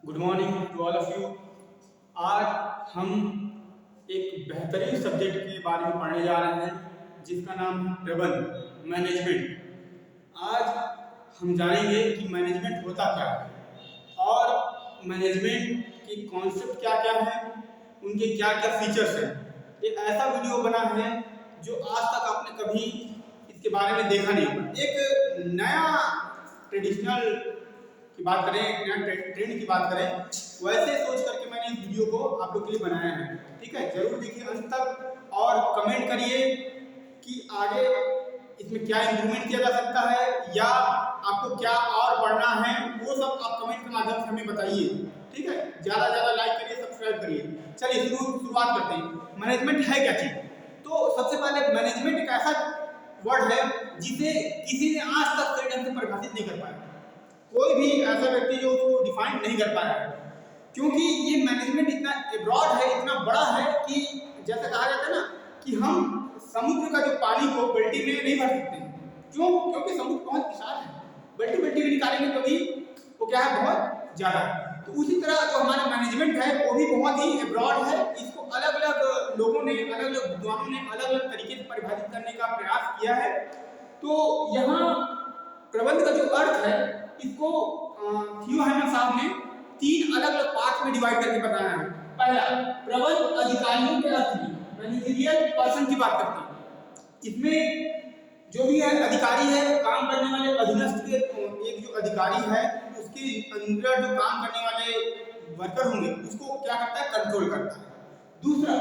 Good morning to all of you. आज हम एक बेहतरीन सब्जेक्ट के बारे में पढ़ने जा रहे हैं जिसका नाम है प्रबंधन मैनेजमेंट। आज हम जानेंगे कि मैनेजमेंट होता क्या है और मैनेजमेंट के कॉन्सेप्ट क्या क्या हैं, उनके क्या क्या फीचर्स हैं। एक ऐसा वीडियो बना है जो आज तक आपने कभी इसके बारे में देखा नहीं होगा। एक नया ट्रेडिशनल की बात करें, नया ट्रेंड की बात करें, वैसे सोच करके मैंने इस वीडियो को आप लोग के लिए बनाया है। ठीक है, जरूर देखिए अंत तक और कमेंट करिए कि आगे इसमें क्या इम्प्रूवमेंट किया जा सकता है या आपको क्या और पढ़ना है, वो सब आप कमेंट के माध्यम से हमें बताइए। ठीक है, ज्यादा ज्यादा लाइक करिए, सब्सक्राइब करिए। चलिए शुरुआत करते हैं। मैनेजमेंट है क्या चीज? तो सबसे पहले मैनेजमेंट एक ऐसा वर्ड है जिसे किसी ने आज तक सही ढंग से परिभाषित नहीं कर पाया। कोई भी ऐसा व्यक्ति जो उसको डिफाइन नहीं कर पाया है, क्योंकि ये मैनेजमेंट इतना ब्रॉड है, इतना बड़ा है कि जैसे कहा जाता है ना कि हम समुद्र का जो पानी को बाल्टी में नहीं भर सकते। क्यों? क्योंकि समुद्र बहुत विशाल है, बाल्टी बाल्टी में निकालेंगे कभी वो क्या है, बहुत ज्यादा। तो उसी तरह जो हमारा मैनेजमेंट है वो भी बहुत ही ब्रॉड है। इसको अलग अलग लोगों ने, अलग अलग विद्वानों ने अलग अलग तरीके से परिभाषित करने का प्रयास किया है। तो यहाँ प्रबंध का जो अर्थ है इसको थियो हैमर साहब ने 3 अलग अलग पार्ट में डिवाइड करके बताया है। पहला, प्रबंध अधिकारियों के अर्थ में, मैनेजरियल पर्सन की बात करते हैं। इसमें जो भी है अधिकारी है, काम करने वाले अधीनस्थ के एक जो अधिकारी है उसके अंदर जो काम करने वाले वर्कर होंगे उसको क्या करता है, कंट्रोल करता है। दूसरा,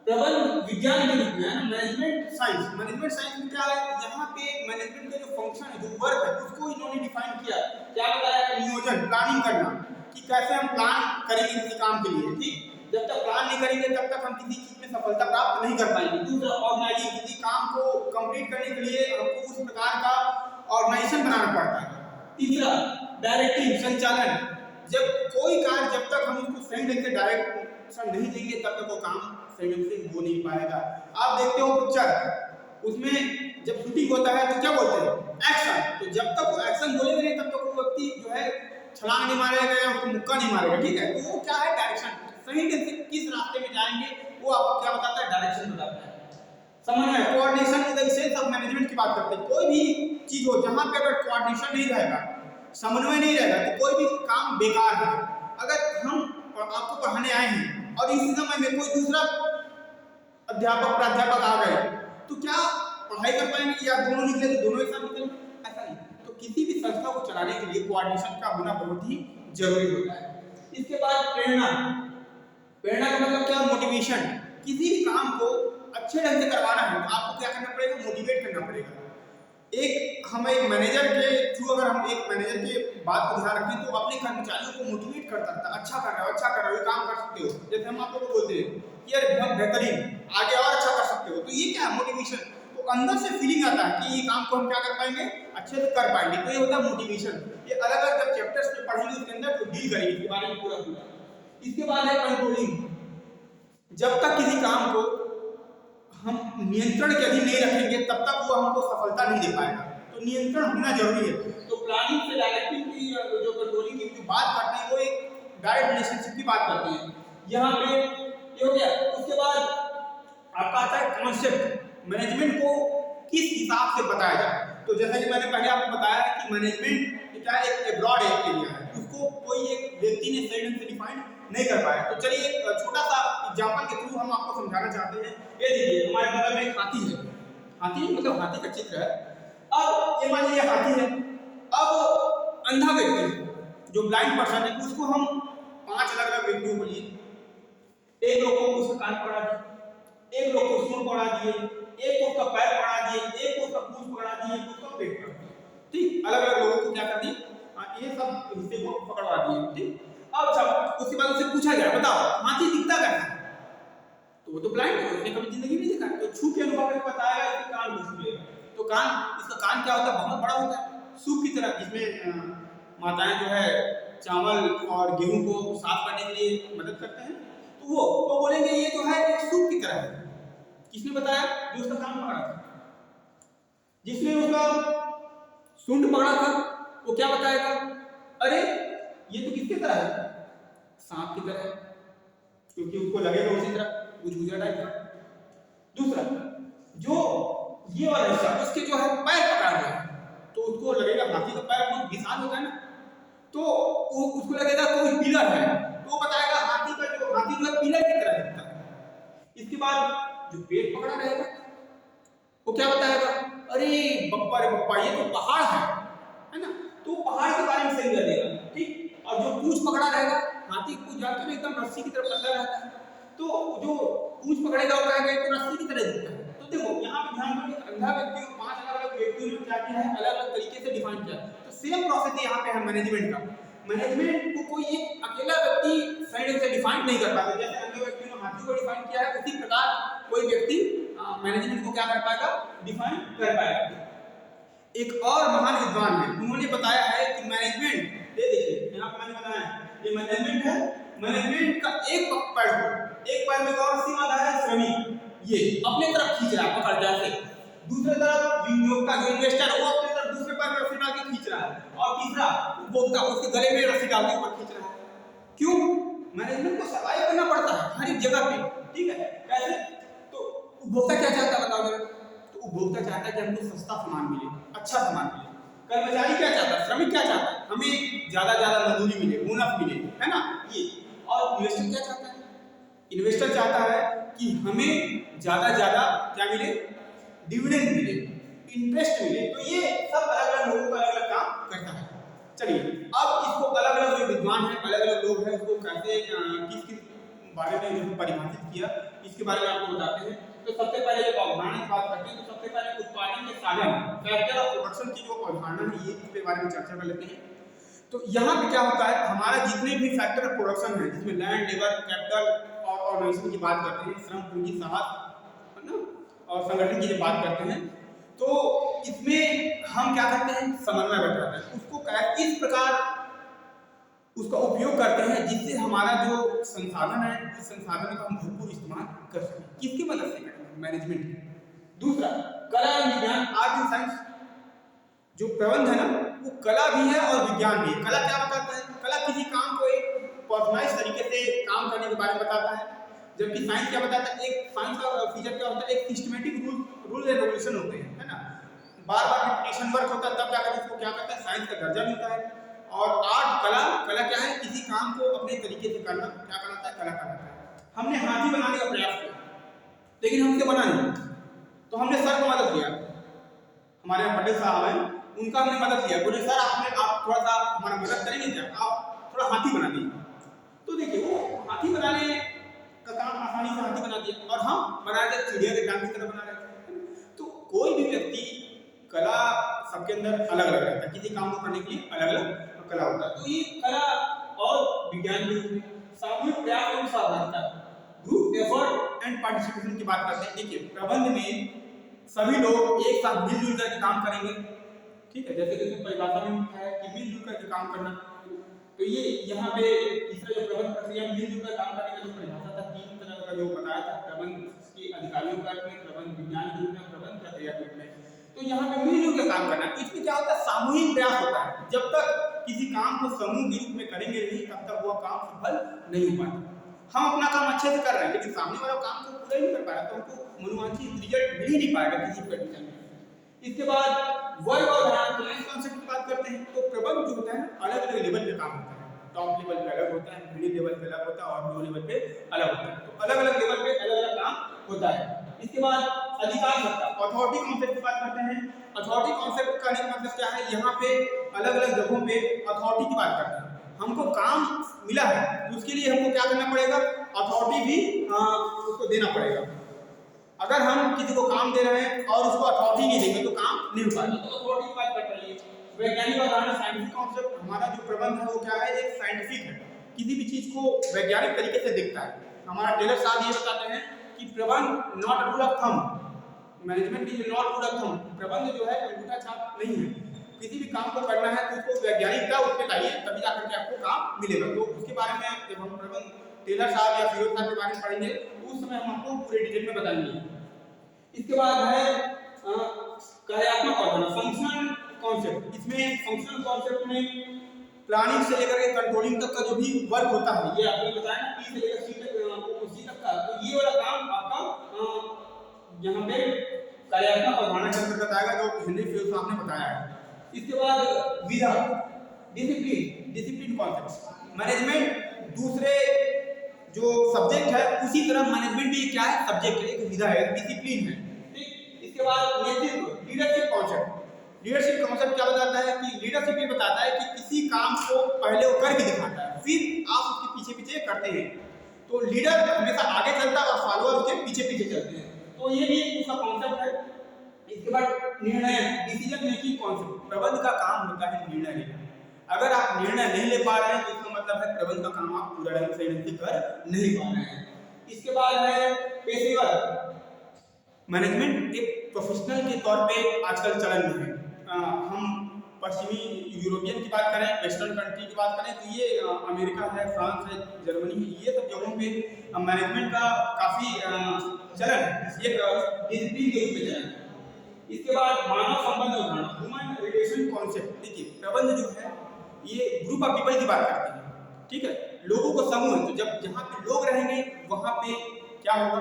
प्रबंध विज्ञान के रूप में मैनेजमेंट साइंस। मैनेजमेंट साइंस में क्या है, यहाँ पे मैनेजमेंट का जो फंक्शन है, जो वर्क है, उसको इन्होंने डिफाइन किया। क्या बताया? नियोजन, प्लानिंग करना, कि कैसे हम प्लान करेंगे किसी काम के लिए। ठीक, जब तक प्लान नहीं करेंगे तब तक हम किसी चीज में सफलता प्राप्त नहीं कर पाएंगे। दूसरा, ऑर्गेनाइजिंग, किसी काम को कंप्लीट करने के लिए हमको उस प्रकार का ऑर्गेनाइजेशन बनाना पड़ता है। तीसरा, डायरेक्टिंग, संचालन। जब कोई कार्य, जब तक हम उसको सही ढंग से डायरेक्शन नहीं देंगे तब तक वो काम सही ढंग से हो नहीं पाएगा। आप देखते हो पिक्चर, उसमें जब शूटिंग होता है तो क्या बोलते हैं, एक्शन। तो जब तक वो एक्शन बोलेंगे नहीं तब तक वो व्यक्ति जो है छलांग नहीं मारेगा या उसको मुक्का नहीं मारेगा। ठीक है, तो वो क्या है, डायरेक्शन। सही ढंग से किस रास्ते में जाएंगे वो आपको क्या बताता है, डायरेक्शन बताता है। समन्वय, coordination is the essence of management की बात करते हैं। कोई भी चीज हो जहां पे अगर कोऑर्डिनेशन नहीं रहेगा, समन्वय नहीं रहेगा, तो कोई भी काम बेकार है। अगर हम आपको पढ़ाने आए हैं और इसी समय में कोई दूसरा अध्यापक प्राध्यापक आ गए तो क्या पढ़ाई कर पाएंगे, या दोनों निकले तो दोनों एक साथ निकलेंगे? ऐसा नहीं। तो किसी भी संस्था को चलाने के लिए कोऑर्डिनेशन का होना बहुत ही जरूरी होता है। इसके बाद प्रेरणा। प्रेरणा का मतलब क्या, मोटिवेशन। किसी भी काम को अच्छे ढंग से करवाना है तो आपको क्या करना पड़ेगा, मोटिवेट करना पड़ेगा। हम एक मैनेजर के थ्रू, अगर हम एक मैनेजर के बात को ध्यान रखें तो अपने कर्मचारियों को मोटिवेट कर सकता है। अच्छा कर रहे हो, अच्छा कर रहे हो, ये काम कर सकते हो। जैसे हम आप लोगों को बोलते हैं कि यार बहुत बेहतरीन, आगे और अच्छा कर सकते हो, तो ये क्या है, मोटिवेशन। तो अंदर से फीलिंग आता है कि ये काम को हम क्या कर पाएंगे, अच्छे से कर पाएंगे, तो ये होता है मोटिवेशन। ये अलग अलग जब चैप्टर्स में पढ़ेंगे उसके अंदर तो डील करेंगे इसके बारे में पूरा पूरा। इसके बाद है कंट्रोलिंग। जब तक किसी काम को हम नियंत्रण के अधीन नहीं रखेंगे तब तक वो हमको सफलता नहीं दे पाएगा। तो नियंत्रण होना जरूरी है। तो प्लानिंग से डायरेक्टिंग की जो कंट्रोलिंग की जो बात करते हैं वो एक डायरेक्ट रिलेशनशिप की बात करते हैं। यहाँ पे ये हो गया। उसके बाद आपका आता है कॉन्सेप्ट, मैनेजमेंट को किस हिसाब से बताया जाए। तो जैसा कि मैंने पहले आपको बताया कि मैनेजमेंट क्या एक ब्रॉड एरिया है, उसको कोई एक व्यक्ति ने सही ढंग से डिफाइन नहीं कर पाया। तो चलिए एक छोटा सा एग्जांपल के थ्रू हम आपको समझाना चाहते हैं। ये देखिए हमारे बगल में एक हाथी है, हाथी मतलब हाथी का चित्र है। अब ये मान लीजिए हाथी है। अब अंधा व्यक्ति जो ब्लाइंड पर्सन है उसको हम 5 अलग अलग व्यक्तियों को लिए, एक लोग को उसका कान पकड़ा दिए, एक लोग को सूंड पकड़ा दिए, एक को उसका पैर पकड़ा दिए, एक को उसका पूंछ पकड़ा दिए, एक को उसका पेट पकड़ा दिए। ठीक, अलग अलग लोगों को क्या कर दिए, ये सब हिस्से को पकड़वा दिए। ठीक, अब जब उसके बाद उससे पूछा जाए बताओ हाथी दिखता कैसा है, तो वो तो ब्लाइंड है, उसने कभी जिंदगी में नहीं देखा। तो छू के अनुभव करके बताएगा कि कान घुस। तो कान, इसका कान क्या होता है, बहुत बड़ा होता है, सूप की तरह, जिसमें माताएं जो है चावल और गेहूं को साफ करने के लिए मदद करते हैं। तो वो तो बोलेंगे ये जो है एक सूप की तरह है। किसने बताया? जो उसका कान पकड़ा था। जिसने उसका सूंड पकड़ा था वो क्या बताएगा, अरे ये तो किसकी तरह है, सांप की तरह, क्योंकि उसको लगेगा उसी तरह गुजगुजा टाइप का। दूसरा, जो ये वाला हिस्सा उसके जो है पैर पकड़ा हुआ है, तो उसको लगेगा हाथी का पैर बहुत विशाल होता है ना, तो वो उसको लगेगा कोई पिलर है, तो वो बताएगा हाथी जो है पिलर की तरह दिखता है। इसके बाद जो पेट पकड़ा रहेगा वो क्या बताएगा, अरे बप्पा रे बप्पा ये तो पहाड़ है ना, तो पहाड़ के बारे में सही लगेगा, ठीक। और जो पूंछ पकड़ा रहेगा, हाथी पूंछ जानते हो एकदम रस्सी की तरह पतला रहता है, तो जो पूंछ पकड़ेगा वो कहेगा तो रस्सी की तरह दिखता है। तो देखो यहाँ पे ध्यान दो, एक अंधा व्यक्ति और 5 अलग-अलग व्यक्तियों ने क्या किया है, अलग-अलग तरीके से डिफाइन किया। तो सेम प्रोसेस यहाँ पे है मैनेजमेंट का। मैनेजमेंट को कोई एक अकेला व्यक्ति सही ढंग से डिफाइन नहीं कर पाता। जैसे अंधे व्यक्ति ने हाथी को डिफाइन किया है, उसी प्रकार कोई व्यक्ति मैनेजमेंट को क्या कर पाएगा, डिफाइन कर पाएगा। एक और महान विद्वान है, उन्होंने बताया है कि मैनेजमेंट, ये देखिए यहाँ पे मैंने बताया ये मैनेजमेंट है। मैनेजमेंट का एक पैर में कौन सी बाधा है, श्रमिक, ये अपने तरफ खींच रहा है पकड़ के ऐसे, दूसरी तरफ विनियोगता जो इन्वेस्टर है वो अपने तरफ दूसरे पैर में रस्सी डाल के खींच रहा है, और तीसरा उपभोक्ता उसके गले में रस्सी डाल के ऊपर खींच रहा है। क्यों? मैनेजमेंट को सर्वाइव करना पड़ता है हर एक जगह पे, ठीक है। कैसे? तो उपभोक्ता क्या चाहता है बताओ जरा, तो उपभोक्ता चाहता है कि हमको सस्ता सामान मिले, अच्छा सामान मिले। कर्मचारी क्या चाहता है, श्रमिक क्या चाहता है, हमें ज्यादा मजदूरी मिले, बोनस मिले, है ना ये। और इन्वेस्टर क्या चाहता है, इन्वेस्टर चाहता है कि हमें ज्यादा क्या मिले, डिविडेंड मिले, इंटरेस्ट मिले। तो ये सब अलग-अलग लोगों का अलग-अलग काम करता है। चलिए अब इसको अलग-अलग जो विद्वान हैं, अलग-अलग लोग हैं, उसको कैसे किस बारे में इन्होंने परिभाषित किया, इसके बारे में आपको बताते हैं। तो सबसे पहले जब अवधारणा की बात करते हैं तो सबसे पहले उत्पादन के साधन, फैक्टर ऑफ प्रोडक्शन की जो अवधारणा है, ये इसके बारे में चर्चा कर लेते हैं। तो यहाँ पे क्या होता है, हमारा जितने भी फैक्टर ऑफ प्रोडक्शन है, जिसमें लैंड, लेबर, कैपिटल और ऑर्गेनाइजेशन की बात करते हैं, श्रम, पूंजी, साहस, है ना, और संगठन की जब बात करते हैं, तो इसमें हम क्या करते हैं, समन्वय बैठाते हैं, उसको इस प्रकार उसका उपयोग करते हैं जिससे हमारा जो संसाधन है, उस संसाधन का हम भरपूर इस्तेमाल कर सकें। किसकी मदद से करते हैं, मैनेजमेंट। दूसरा, कला एंड विज्ञान, आर्ट एंड साइंस। जो प्रबंध है ना, वो कला भी है और विज्ञान भी है। कला क्या बताता है, कला किसी काम को एक पर्सनलाइज तरीके से काम करने के बारे में बताता है, जबकि साइंस क्या बताता है, एक साइंस का फीचर क्या होता है, एक सिस्टमेटिक रूल एंड रेगुलेशन होते हैं, है ना, बार रिपीटेशन वर्क होता है, तब जाकर इसको क्या कहता है, साइंस का दर्जा मिलता है। और आर्ट, कला क्या है, किसी काम को अपने तरीके से करना, क्या कहलाता है, कला कहलाता है। हमने हाथी बनाने का प्रयास किया, लेकिन हमसे बना नहीं, तो हमने सर को मदद किया, हमारे पंडित साहब हैं, उनका हमने मदद किया, बोले सर आप थोड़ा सा हमारा मदद करेंगे क्या, आप थोड़ा हाथी बना दीजिए। तो देखिए वो हाथी बनाने का काम आसानी से हाथी बना दिया, और हम बना रहे चिड़िया के टांग की तरह बना रहे थे। तो कोई भी व्यक्ति, कला सबके अंदर अलग अलग रहता है, किसी काम को करने के लिए अलग अलग कला होता है। तो ये कला और विज्ञान के रूप में सामूहिक प्रयास और सहभागिता, ग्रुप एफर्ट एंड पार्टिसिपेशन की बात करते हैं। देखिए प्रबंध में सभी लोग एक साथ मिलजुल करके काम करेंगे, ठीक है, जैसे कि परिभाषा में है कि मिलजुल करके काम करना। तो ये यहाँ पे तीसरा जो प्रबंध प्रक्रिया मिलजुल कर काम करने का जो परिभाषा था, 3 तरह का जो बताया था, प्रबंध के अधिकारियों का अर्थ में, प्रबंध विज्ञान के रूप में, प्रबंध प्रक्रिया के रूप में। तो यहाँ पे मिलजुल कर काम करना, इसमें क्या होता है, सामूहिक प्रयास होता है। जब तक किसी काम को समूह के रूप में करेंगे नहीं, तब तक वह काम सफल नहीं हो पाता। हम अपना काम अच्छे से कर रहे हैं, लेकिन सामने वाला काम को पूरा नहीं कर पा रहा, तो हमको मनोवांछित रिजल्ट मिल ही नहीं पाएगा किसी भी कंडीशन में। इसके बाद वर्ग और ध्यान, क्लास कॉन्सेप्ट की बात करते हैं। तो प्रबंध जो होता है अलग अलग लेवल पे काम होता है, टॉप लेवल पे अलग होता है, मिडिल लेवल पे अलग होता है, और लो लेवल पे अलग होता है। तो अलग अलग लेवल पे अलग अलग काम होता है। इसके बाद अधिकार सत्ता, अथॉरिटी कॉन्सेप्ट की बात करते हैं। अथॉरिटी कॉन्सेप्ट का मतलब क्या है, यहाँ पे अलग अलग जगहों पे अथॉरिटी की बात करते हैं। हमको काम मिला है, तो उसके लिए हमको क्या करना पड़ेगा, अथॉरिटी भी उसको देना पड़ेगा। अगर हम किसी को काम दे रहे हैं और उसको अथॉरिटी नहीं देंगे तो काम नहीं हो पाएगा। तो अथॉरिटी की बात करते हैं। वैज्ञानिक उदाहरण, साइंटिफिक कॉन्सेप्ट, हमारा जो प्रबंध है वो क्या है, एक साइंटिफिक है, किसी भी चीज को वैज्ञानिक तरीके से देखता है। हमारा टेलर साहब ये बताते हैं कि प्रबंध not rule of thumb, management is not rule of thumb. प्रबंध जो है अंगूठा छाप नहीं है, किसी भी काम को करना है तो उसको वैज्ञानिकता उसमें चाहिए, तभी जाकर के आपको काम मिलेगा। तो उसके बारे में जब हम प्रबंध टेलर साहब या फिरोज साहब के बारे में पढ़ेंगे, उस समय हम आपको पूरे डिटेल में बताएंगे। इसके बाद है कार्यात्मक अवधारणा, फंक्शनल कॉन्सेप्ट। इसमें फंक्शनल कॉन्सेप्ट में प्लानिंग से लेकर के कंट्रोलिंग तक का जो भी भी वर्क होता है, ये आपने बताया ना पी से लेकर सी तक का, तो ये वाला काम आपका यहाँ पे कार्यात्मक अवधारणा के अंतर्गत आएगा जो हेनरी फेल साहब ने बताया है। इसके बाद विधा, डिसिप्लिन कॉन्सेप्ट। मैनेजमेंट दूसरे जो सब्जेक्ट है उसी तरह मैनेजमेंट भी क्या है, सब्जेक्ट है, एक विधा है, डिसिप्लिन है, ठीक। इसके बाद नेतृत्व, लीडरशिप कॉन्सेप्ट। लीडरशिप कॉन्सेप्ट क्या बताता है कि लीडरशिप ये बताता है कि किसी काम को पहले वो करके दिखाता है, फिर आप उसके पीछे पीछे करते हैं। तो लीडर हमेशा आगे चलता है और फॉलोअर उसके पीछे पीछे चलते हैं। तो ये भी एक दूसरा कॉन्सेप्ट है। इसके बाद निर्णय, डिसीजन मेकिंग कॉन्सेप्ट। प्रबंध का काम होता है निर्णय लेना। अगर आप निर्णय नहीं ले पा रहे हैं तो इसका मतलब है प्रबंध का काम आप पूरा ढंग से कर नहीं पा रहे हैं। इसके बाद है पेशेवर। मैनेजमेंट एक प्रोफेशनल के तौर पे आजकल चलन में है। हम पश्चिमी यूरोपियन की बात करें, वेस्टर्न कंट्री की बात करें, तो ये अमेरिका है, फ्रांस है, जर्मनी है, ये सब जगहों पे मैनेजमेंट का काफ़ी चलन है, ये डिसिप्लिन के रूप में चलन है। इसके बाद मानव संबंध अवधारणा, ह्यूमन रिलेशन कॉन्सेप्ट। देखिए प्रबंध जो है ये ग्रुप ऑफ पीपल की बात करते हैं, ठीक है, लोगों को समूह है। तो जब जहाँ पे लोग रहेंगे वहाँ पे क्या होगा,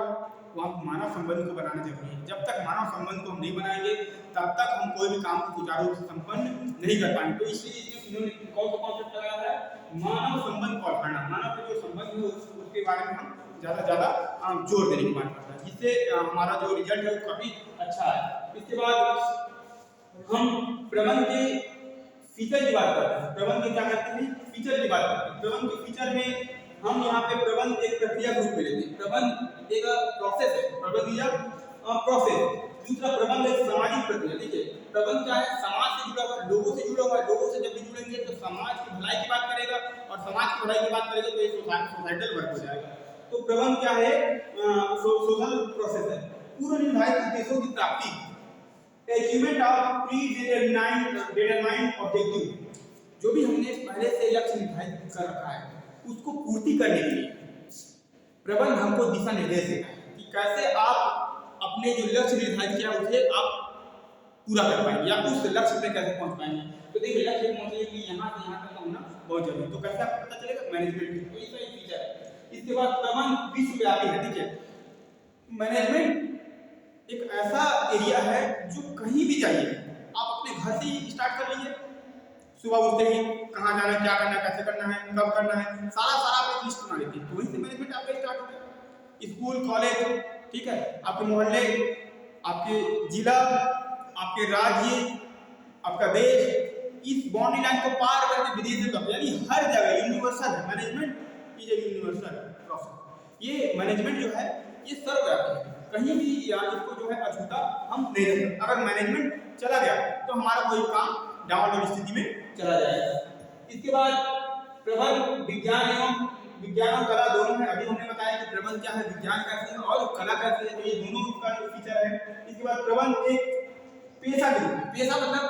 वहाँ मानव संबंध को बनाना जरूरी है। जब तक मानव संबंध को हम नहीं बनाएंगे तब तक हम कोई भी काम को सुचारू रूप से संपन्न नहीं कर पाएंगे। तो इसलिए इन्होंने कौन सा कॉन्सेप्ट लगाया है, मानव संबंध को बढ़ाना, मानव के जो संबंध है उसके बारे में हम ज़्यादा जोर देने की बात करते हैं, जिससे हमारा जो रिजल्ट है वो काफ़ी अच्छा है। इसके बाद हम प्रबंध के फीचर की बात करते हैं। प्रबंध के क्या करते हैं, फीचर की बात करते हैं। प्रबंध के फीचर में हम यहाँ पे प्रबंध एक प्रक्रिया के रूप में लेते हैं। प्रबंध एक प्रोसेस है, प्रबंध या प्रोसेस। दूसरा प्रबंध एक सामाजिक प्रक्रिया। देखिए प्रबंध क्या है, समाज से जुड़ा हुआ, लोगों से जुड़ा हुआ है। लोगों से जब भी जुड़ेंगे तो समाज की भलाई की बात करेगा, और समाज की भलाई की बात करेगा तो ये सोसाइटल वर्क हो जाएगा। तो प्रबंध क्या है, सोशल प्रोसेस है। पूर्व निर्धारित उद्देश्यों की प्राप्ति, अचीवमेंट ऑफ प्रीडिटरमाइंड ऑब्जेक्टिव। जो भी हमने पहले से लक्ष्य निर्धारित कर रखा है उसको पूर्ति करने के लिए प्रबंध हमको दिशा निर्देश देता है कि कैसे आप अपने जो लक्ष्य निर्धारित किया उसे आप पूरा कर पाएंगे या उस लक्ष्य पे कैसे पहुंच पाएंगे। तो देखिए लक्ष्य पहुंचने के लिए यहाँ से यहाँ तक होना बहुत जरूरी है। तो कैसे आपको पता चलेगा, मैनेजमेंट तो इसका एक फीचर है। इसके बाद प्रबंध विश्वव्यापी है। देखिए मैनेजमेंट एक ऐसा एरिया है जो कहीं भी जाइए, आप अपने घर से ही स्टार्ट कर लीजिए, सुबह उठते ही कहाँ जाना है, क्या करना है, कैसे करना है, कब करना है, सारा आप एक लिस्ट बना लेते हैं। वहीं से मैनेजमेंट आपका स्टार्ट हो गया। स्कूल, कॉलेज, ठीक है, आपके मोहल्ले, आपके जिला, आपके राज्य, आपका देश, इस बाउंड्री लाइन को पार करके विदेश तक, यानी हर जगह यूनिवर्सल है। Management is a universal process. ये मैनेजमेंट जो है ये सर्वव्यापी है, कहीं भी यहाँ इसको जो है अछूता हम नहीं रख सकते। अगर मैनेजमेंट चला गया तो हमारा कोई काम डावाडोल स्थिति में चला जाएगा। इसके बाद प्रबंध विज्ञान और कला दोनों है। अभी हमने बताया कि प्रबंध क्या है, विज्ञान कैसे है और कला कैसे है, तो ये दोनों का फीचर है। इसके बाद प्रबंध एक पेशा के रूप में, पेशा मतलब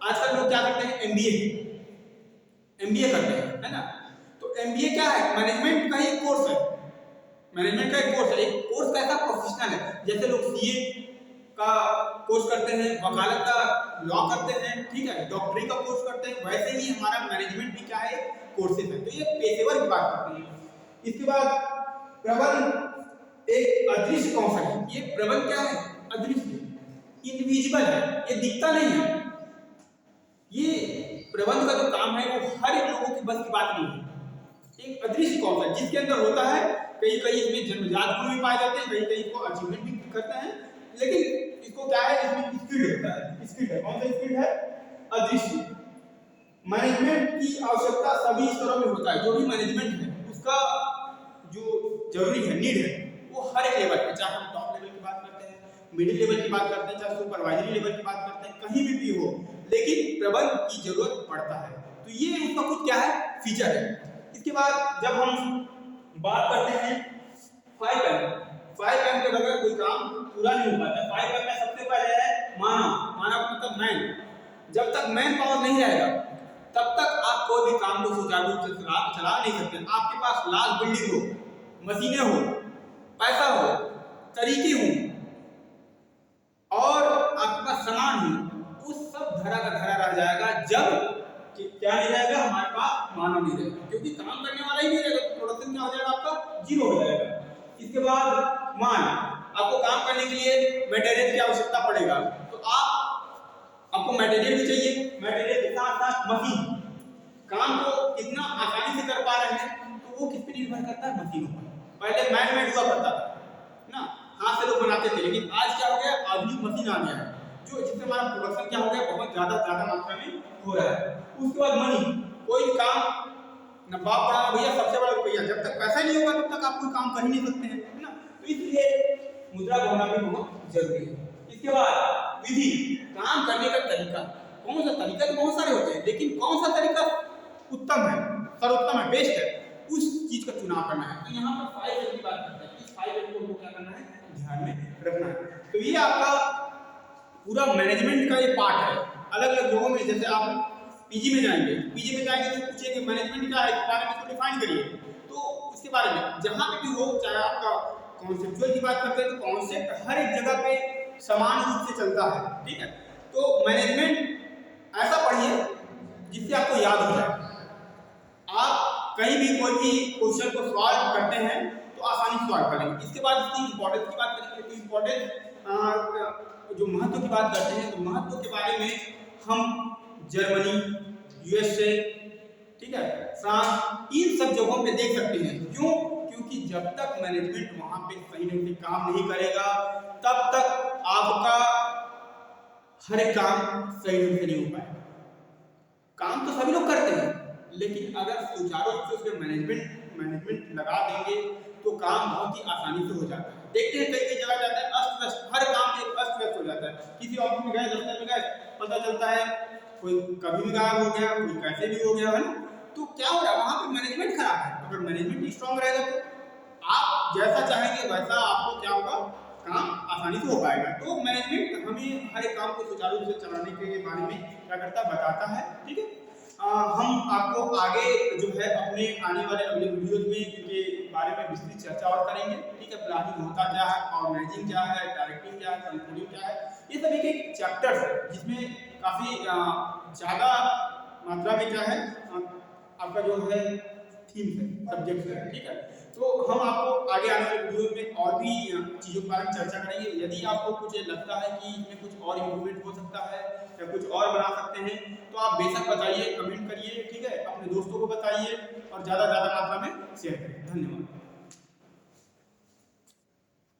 आजकल लोग क्या करते हैं, एमबीए करते हैं, है ना। तो एमबीए क्या है, मैनेजमेंट का ही कोर्स है। मैनेजमेंट का एक कोर्स है। एक कोर्स कैसा, प्रोफेशनल है। जैसे लोग सीए का कोर्स करते हैं, वकालत का लॉ करते हैं, ठीक है, डॉक्टरी का कोर्स करते हैं, वैसे ही हमारा मैनेजमेंट भी क्या है, कोर्सेज है। तो ये पेशेवर की बात करते हैं। इसके बाद प्रबंध एक अदृश्य कौशल है। ये प्रबंध क्या है, अदृश्य, इनविजिबल है, ये दिखता नहीं है। ये प्रबंध का जो काम है वो हर एक लोगों की बस की बात नहीं है। एक अदृश्य कौशल जिसके अंदर होता है, कई इसमें जन्मजात गुण भी पाए जाते हैं, कई इसको अचीवमेंट भी करते हैं, लेकिन इसको क्या है, इसमें स्किल होता है। स्किल है, कौन सा स्किल है, अदृश्य। मैनेजमेंट की आवश्यकता सभी स्तरों में होता है। जो भी मैनेजमेंट है उसका जो जरूरी है, नीड है, वो हर एक लेवल पे, चाहे हम टॉप लेवल की बात करते हैं, मिडिल लेवल की बात करते हैं, चाहे सुपरवाइजरी लेवल की बात करते हैं, कहीं भी हो, लेकिन प्रबंध की जरूरत पड़ता है। तो ये उसका कुछ क्या है, फीचर है। इसके बाद जब हम बात करते हैं 5M के बगैर कोई काम पूरा नहीं हो पाता। 5M में सबसे पहले है मानव मतलब मैन। जब तक मैन पावर नहीं रहेगा तब तक आप कोई भी काम को सुचारू रूप से चला नहीं सकते। आपके पास लाल बिल्डिंग हो, मशीनें हो, पैसा हो, तरीके हो और आपके पास सामान हो, वो सब धरा का धरा रह जाएगा जब क्या नहीं रहेगा, हमारे पास मानव नहीं रहेगा। क्योंकि काम करने इसके बाद मान, आपको काम करने के लिए मटेरियल की आवश्यकता पड़ेगा, तो आपको मटेरियल भी चाहिए, मटेरियल के साथ साथ मशीन। काम को कितना आसानी से कर पा रहे हैं तो वो किस पर निर्भर करता है, मशीनों पर। पहले मैन हुआ करता था ना, हाथ से लोग बनाते थे, लेकिन आज क्या हो गया, आधुनिक मशीन आ गया है जो जिससे हमारा प्रोडक्शन क्या हो गया, बहुत ज्यादा मात्रा में हो रहा है। उसके बाद मनी, कोई भी काम ना बाप बड़ा भैया सबसे बड़ा रुपया, जब तक पैसा नहीं होगा तब तक आप कोई काम कर ही नहीं सकते हैं, है ना। तो इसलिए मुद्रा का होना भी बहुत जरूरी है। इसके बाद विधि, काम करने का तरीका, कौन सा तरीका, तो बहुत सारे होते हैं, लेकिन कौन सा तरीका उत्तम है, सर्वोत्तम है, बेस्ट है, उस चीज का चुनाव करना है। तो यहाँ पर 5 की बात करते हैं, इस 5 को क्या करना है, ध्यान में रखना है। तो ये आपका पूरा मैनेजमेंट का ये पार्ट है। अलग अलग जगहों में, जैसे आप पीजी में जाएंगे तो पूछेंगे मैनेजमेंट क्या है, इस बारे में इसको डिफाइन करिए, तो उसके बारे में जहाँ पे भी हो, चाहे आपका कॉन्सेप्चुअल की बात करते हैं तो कॉन्सेप्ट हर एक जगह पे समान रूप से चलता है, ठीक है। तो मैनेजमेंट ऐसा पढ़िए जिससे आपको याद हो जाए। आप कहीं भी कोई भी क्वेश्चन को सॉल्व करते हैं तो आसानी से सॉल्व करेंगे। इसके बाद इसकी इंपॉर्टेंस की बात करेंगे, तो इंपॉर्टेंस जो महत्व की बात करते हैं, तो महत्व के बारे में हम जर्मनी, यूएसए, ठीक है, फ्रांस, इन सब जगहों पे देख सकते हैं। क्यों? क्योंकि जब तक मैनेजमेंट वहां पे सही ढंग से काम नहीं करेगा तब तक आपका हर एक काम सही ढंग से नहीं हो पाएगा। काम तो सभी लोग करते हैं, लेकिन अगर सुचारू रूप से उसमें मैनेजमेंट लगा देंगे तो काम बहुत ही आसानी से हो जाता है। देखते हैं कई जगह जाता है अस्त व्यस्त, हर काम में अस्त व्यस्त हो जाता है। किसी ऑफिस में गए, दफ्तर में गए, पता चलता है कोई कभी भी गायब हो गया, कोई कैसे भी हो गया, है ना। तो क्या हो रहा है, वहां पे मैनेजमेंट खराब है। अगर मैनेजमेंट स्ट्रांग रहेगा तो आप जैसा चाहेंगे वैसा आपको क्या होगा, काम आसानी से हो पाएगा। तो मैनेजमेंट हमें हर एक काम को सुचारू रूप से चलाने के बारे में क्या करता है, बताता है, ठीक है। हम आपको आगे जो है अपने आने वाले अगले वीडियोज में इनके बारे में विस्तृत चर्चा और करेंगे, ठीक है। प्लानिंग होता क्या है, ऑर्गेनाइजिंग क्या है, डायरेक्टिंग क्या है, कंट्रोलिंग क्या है, ये सभी के चैप्टर्स है जिसमें काफी ज्यादा मात्रा में क्या है आपका जो है थीम है, सब्जेक्ट है, ठीक है। तो हम आपको आगे आने वाले वीडियो में और भी चीज़ों के बारे में चर्चा करेंगे। यदि आपको कुछ लगता है कि इसमें कुछ और इम्प्रूवमेंट हो सकता है या कुछ और बना सकते हैं तो आप बेशक बताइए, कमेंट करिए, ठीक है। अपने दोस्तों को बताइए और ज़्यादा मात्रा में शेयर करिए। धन्यवाद।